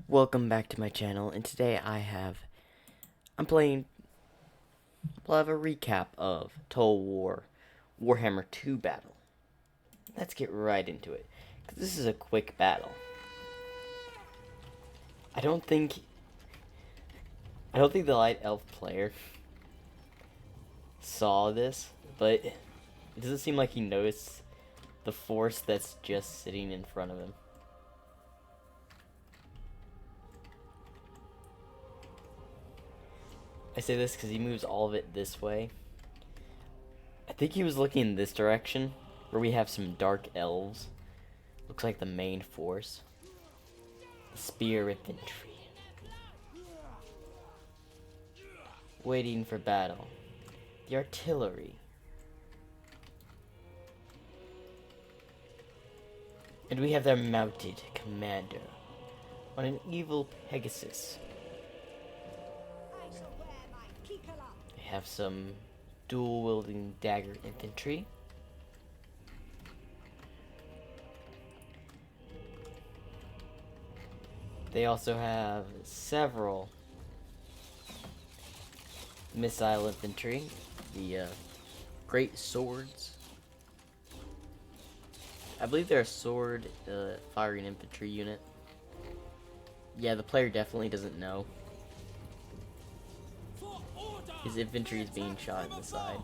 Welcome back to my channel, and today I'm playing, we'll have a recap of Total War Warhammer 2 battle. Let's get right into it, because this is a quick battle. I don't think the Light Elf player saw this, but it doesn't seem like he noticed the force that's just sitting in front of him. I say this because he moves all of it this way. I think he was looking in this direction, where we have some dark elves. Looks like the main force. The spear infantry. Waiting for battle. The artillery. And we have their mounted commander on an evil Pegasus. They have some dual-wielding dagger infantry. They also have several missile infantry, the great swords. I believe they're a sword firing infantry unit. Yeah, the player definitely doesn't know. His infantry is being shot in the side.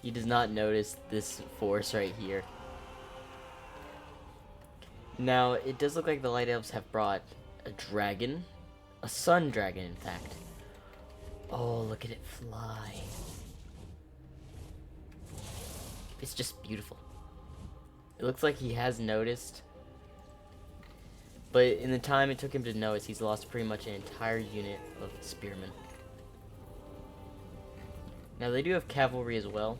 He does not notice this force right here. Now, it does look like the Light Elves have brought a dragon. A sun dragon, in fact. Oh, look at it fly. It's just beautiful. It looks like he has noticed. But in the time it took him to notice, he's lost pretty much an entire unit of spearmen. Now, they do have cavalry as well.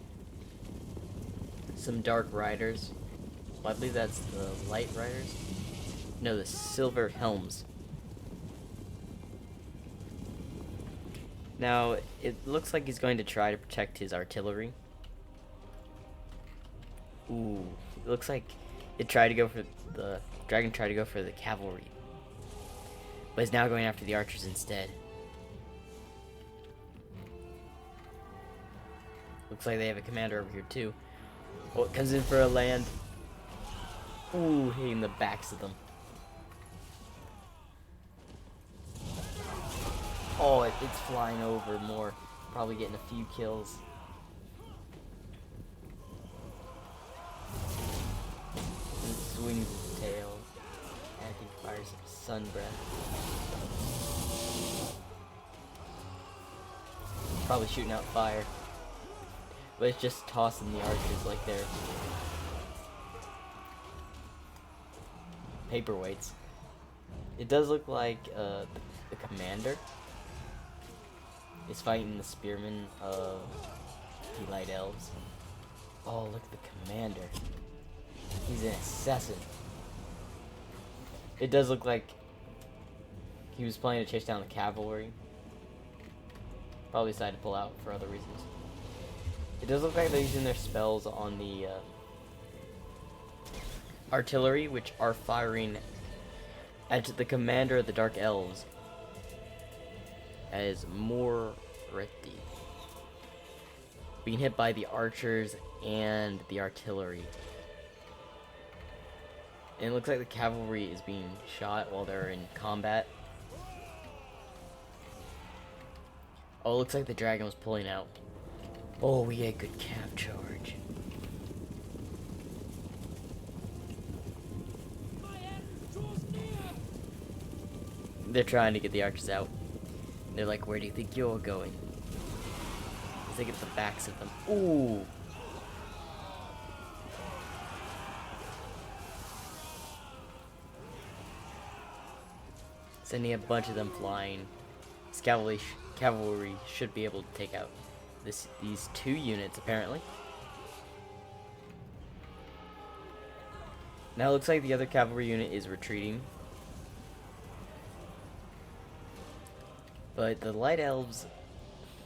Some dark riders. Well, I believe that's the light riders. No, the silver helms. Now, it looks like he's going to try to protect his artillery. Ooh, it looks like the dragon tried to go for the cavalry, but is now going after the archers instead. Looks like they have a commander over here too. Oh, it comes in for a land. Ooh, hitting the backs of them. Oh, it's flying over more. Probably getting a few kills. And it swings its tail. And I think fires some sun breath. Probably shooting out fire. But it's just tossing the archers like they're paperweights. It does look like the commander is fighting the spearmen of the Light Elves. Oh, look at the commander. He's an assassin. It does look like he was planning to chase down the cavalry. Probably decided to pull out for other reasons. It does look like they're using their spells on the artillery, which are firing at the commander of the Dark Elves as Moretti. Being hit by the archers and the artillery. And it looks like the cavalry is being shot while they're in combat. Oh, it looks like the dragon was pulling out. Oh, we had a good cav charge. They're trying to get the archers out. They're like, where do you think you're going? As they get the backs of them. Ooh! Sending a bunch of them flying. This cavalry should be able to take out these two units, apparently. Now it looks like the other cavalry unit is retreating. But the Light Elves,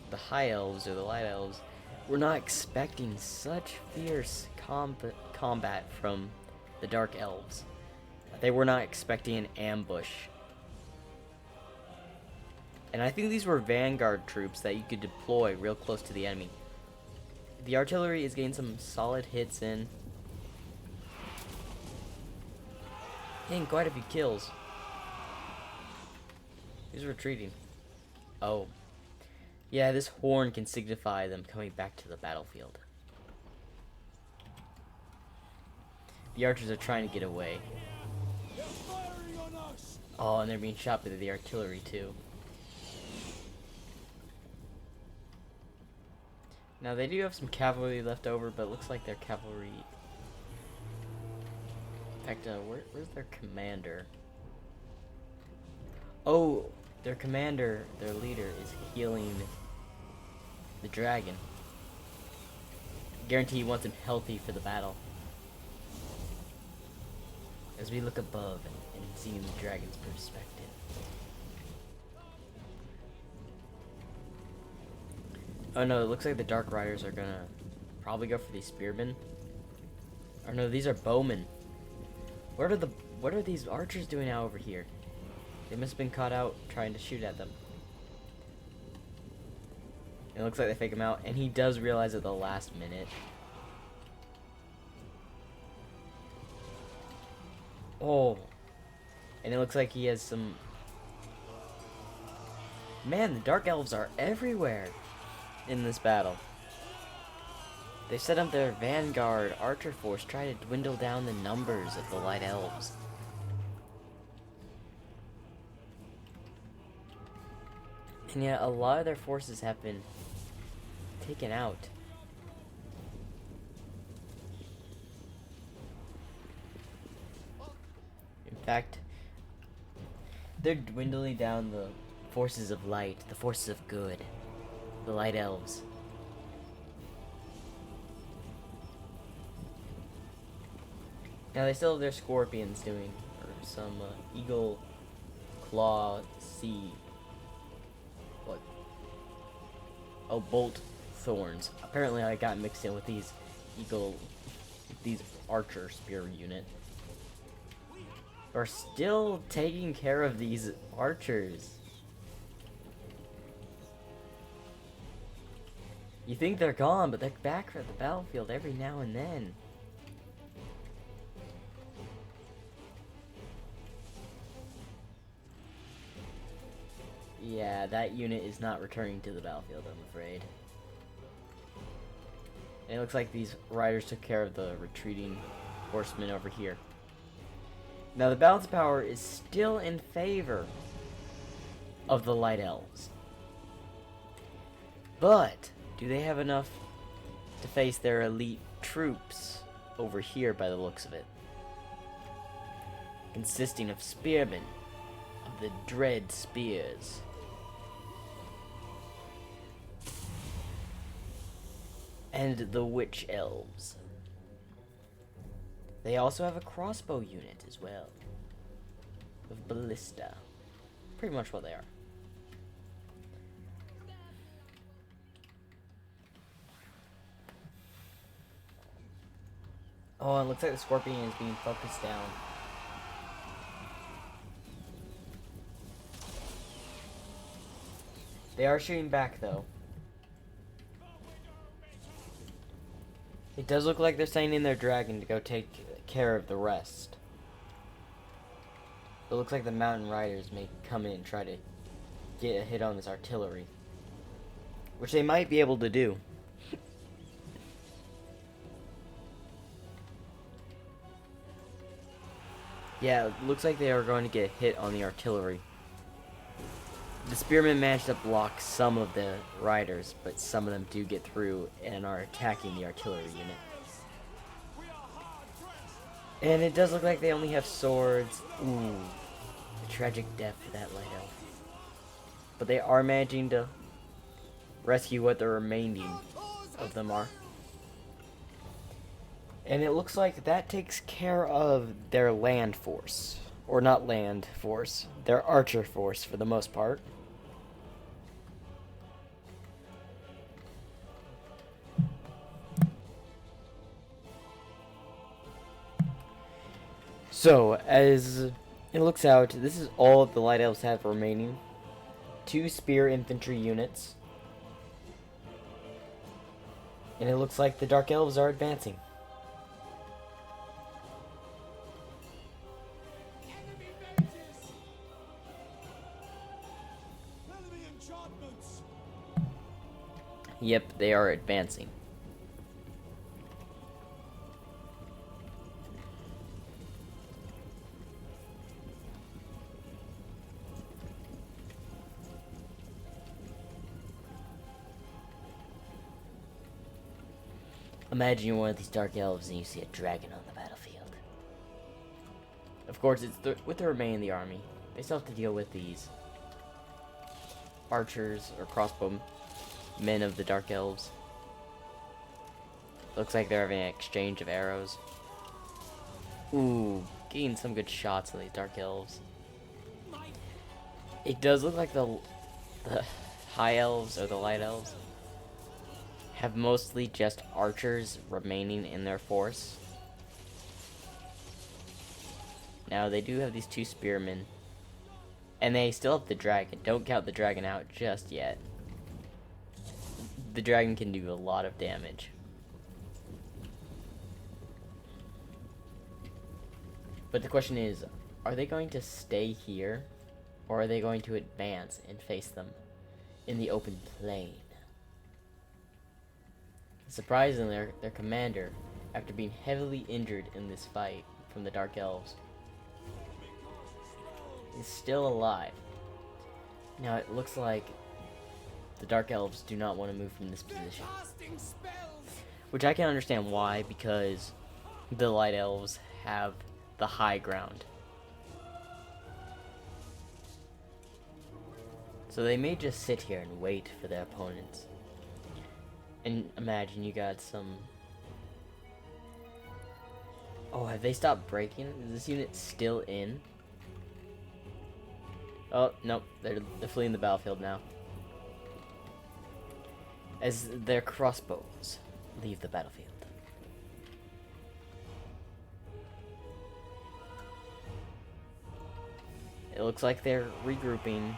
the High Elves, or the Light Elves, were not expecting such fierce combat from the Dark Elves. They were not expecting an ambush. And I think these were vanguard troops that you could deploy real close to the enemy. The artillery is getting some solid hits in. Getting quite a few kills. He's retreating. Oh. Yeah, this horn can signify them coming back to the battlefield. The archers are trying to get away. Oh, and they're being shot by the artillery too. Now they do have some cavalry left over, but it looks like their cavalry... In fact, where's their commander? Oh, their commander, their leader, is healing the dragon. Guarantee he wants him healthy for the battle. As we look above and see the dragon's perspective. Oh no, it looks like the Dark Riders are gonna probably go for these spearmen. Or no, these are bowmen. What are these archers doing out over here? They must have been caught out trying to shoot at them. It looks like they fake him out, and he does realize at the last minute. Oh. And it looks like he has some... Man, the Dark Elves are everywhere in this battle. They set up their vanguard archer force, try to dwindle down the numbers of the Light Elves. And yet, a lot of their forces have been taken out. In fact, they're dwindling down the forces of light, the forces of good, the Light Elves. Now they still have their scorpions doing, or some eagle claw sea. What? Oh, bolt thorns. Apparently I got mixed in with these these archer spear unit. Are still taking care of these archers. You think they're gone, but they're back at the battlefield every now and then. Yeah, that unit is not returning to the battlefield, I'm afraid. And it looks like these riders took care of the retreating horsemen over here. Now the balance of power is still in favor of the Light Elves. But do they have enough to face their elite troops over here by the looks of it? Consisting of spearmen of the Dread Spears. And the Witch Elves. They also have a crossbow unit as well. Of Ballista. Pretty much what they are. Oh, it looks like the Scorpion is being focused down. They are shooting back though. It does look like they're sending in their dragon to go take care of the rest. It looks like the mountain riders may come in and try to get a hit on this artillery. Which they might be able to do. Yeah, it looks like they are going to get a hit on the artillery. The spearmen managed to block some of the riders, but some of them do get through and are attacking the artillery unit. And it does look like they only have swords. Ooh, a tragic death for that Light Elf. But they are managing to rescue what the remaining of them are. And it looks like that takes care of their land force. Or not land force, their archer force for the most part. So, as it looks out, this is all the Light Elves have remaining. 2 spear infantry units. And it looks like the Dark Elves are advancing. Enemy vengeance! Enemy enchantments! Yep, they are advancing. Imagine you're one of these Dark Elves and you see a dragon on the battlefield. Of course, it's with the remaining of the army. They still have to deal with these archers or crossbow men of the Dark Elves. Looks like they're having an exchange of arrows. Ooh, getting some good shots on these Dark Elves. It does look like the High Elves or the Light Elves have mostly just archers remaining in their force. Now they do have these 2 spearmen. And they still have the dragon. Don't count the dragon out just yet. The dragon can do a lot of damage. But the question is, are they going to stay here? Or are they going to advance and face them in the open plain? Surprisingly, their commander, after being heavily injured in this fight from the Dark Elves, is still alive. Now it looks like the Dark Elves do not want to move from this position. Which I can understand why, because the Light Elves have the high ground. So they may just sit here and wait for their opponents. And imagine you got some... Oh, have they stopped breaking? Is this unit still in? Oh, nope. They're fleeing the battlefield now. As their crossbows leave the battlefield. It looks like they're regrouping,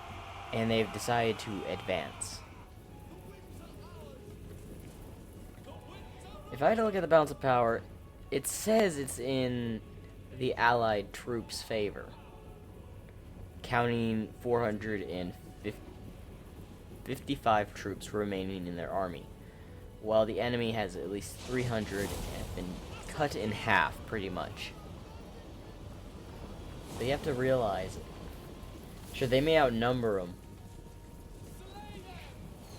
and they've decided to advance. If I had to look at the balance of power, it says it's in the Allied troops' favor, counting 455 troops remaining in their army, while the enemy has at least 300 and have been cut in half, pretty much. So you have to realize, sure, they may outnumber them,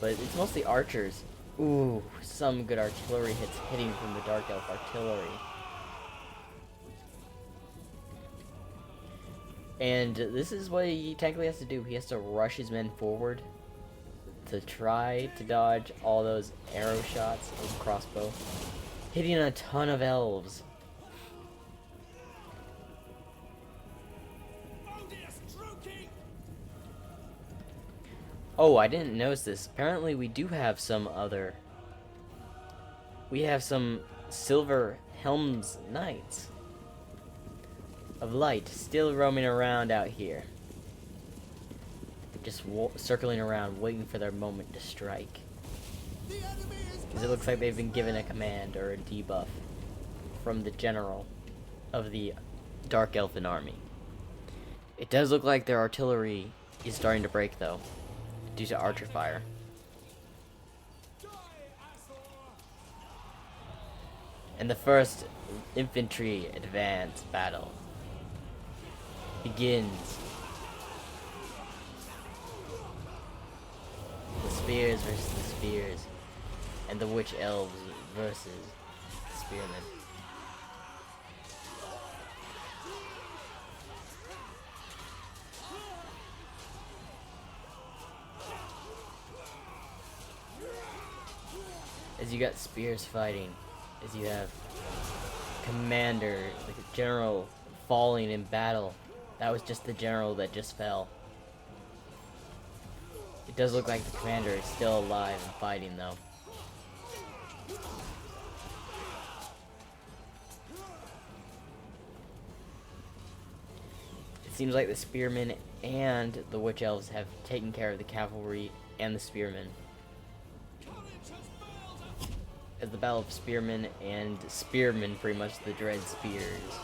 but it's mostly archers. Ooh, some good artillery hits hitting from the Dark Elf artillery. And this is what he technically has to do. He has to rush his men forward to try to dodge all those arrow shots of the crossbow, hitting a ton of elves. Oh, I didn't notice this. Apparently we do have some other... We have some Silver Helm's Knights of Light still roaming around out here. Just circling around, waiting for their moment to strike. Because it looks like they've been given a command or a debuff from the general of the Dark Elfin army. It does look like their artillery is starting to break, though, due to archer fire. And the first infantry advance battle begins. The spears versus the spears, and the witch elves versus the spearmen. As you got spears fighting, as you have commander, like a general, falling in battle. That was just the general that just fell. It does look like the commander is still alive and fighting, though. seems like the spearmen and the witch elves have taken care of the cavalry and the spearmen. Courage has failed us. As the battle of spearmen and spearmen, pretty much the dread spears,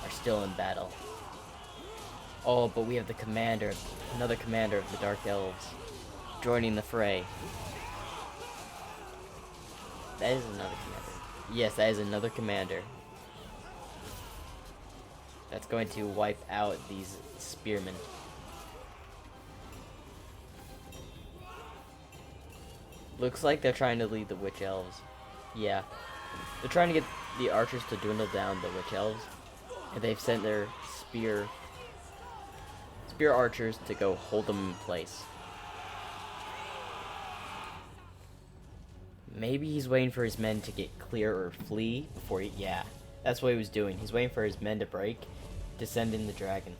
are still in battle. Oh, but we have the commander, another commander of the Dark Elves, joining the fray. That is another commander. Yes, that is another commander. That's going to wipe out these spearmen. Looks like they're trying to lead the witch elves. Yeah. They're trying to get the archers to dwindle down the witch elves. And they've sent their spear archers to go hold them in place. Maybe he's waiting for his men to get clear or flee before he... Yeah, that's what he was doing. He's waiting for his men to break to send in the dragon.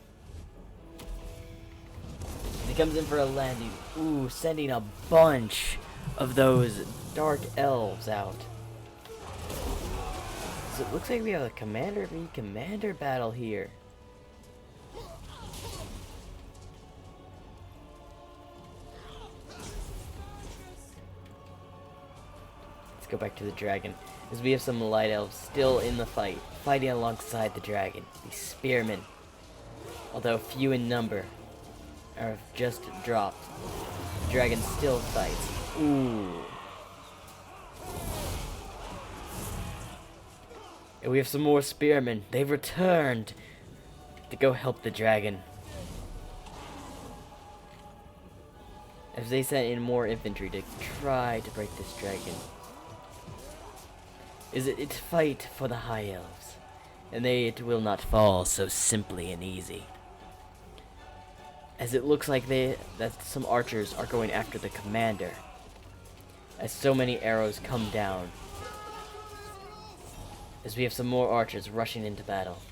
He comes in for a landing. Ooh, sending a bunch of those dark elves out. So it looks like we have a commander v commander battle here. Let's go back to the dragon, as we have some light elves still in the fight, fighting alongside the dragon. These spearmen, although few in number, have just dropped. The dragon still fights. Ooh. And we have some more spearmen. They've returned to go help the dragon. As they sent in more infantry to try to break this dragon. Is it fight for the High Elves, and it will not fall so simply and easy. As it looks like that some archers are going after the commander, as so many arrows come down. As we have some more archers rushing into battle.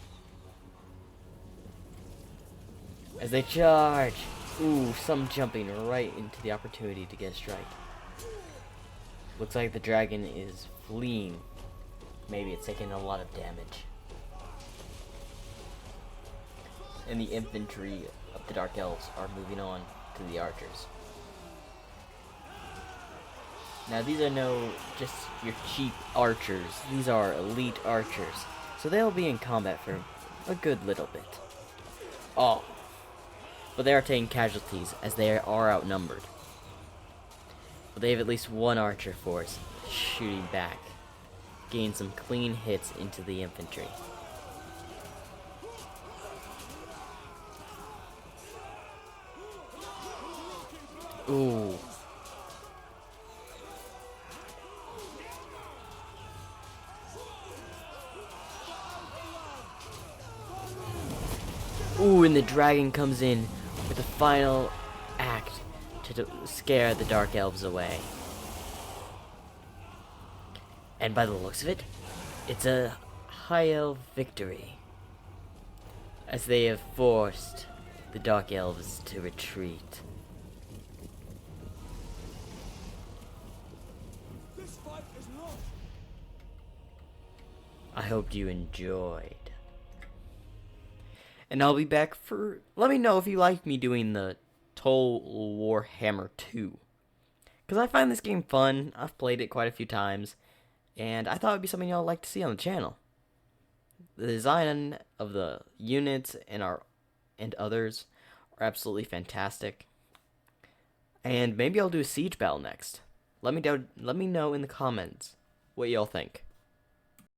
As they charge! Ooh, some jumping right into the opportunity to get a strike. Looks like the dragon is fleeing. Maybe it's taking a lot of damage. And the infantry of the Dark Elves are moving on to the archers. Now these are no just your cheap archers. These are elite archers. So they'll be in combat for a good little bit. Oh. But they are taking casualties as they are outnumbered. But they have at least one archer force shooting back. Gain some clean hits into the infantry. Ooh. Ooh, and the dragon comes in with the final act to scare the Dark Elves away. And by the looks of it, it's a High Elf victory, as they have forced the Dark Elves to retreat. This fight is lost. I hope you enjoyed. And I'll be back for... Let me know if you like me doing the Total War Hammer 2. Because I find this game fun. I've played it quite a few times. And I thought it would be something y'all like to see on the channel. The design of the units and others are absolutely fantastic. And maybe I'll do a siege battle next. Let me know in the comments what y'all think.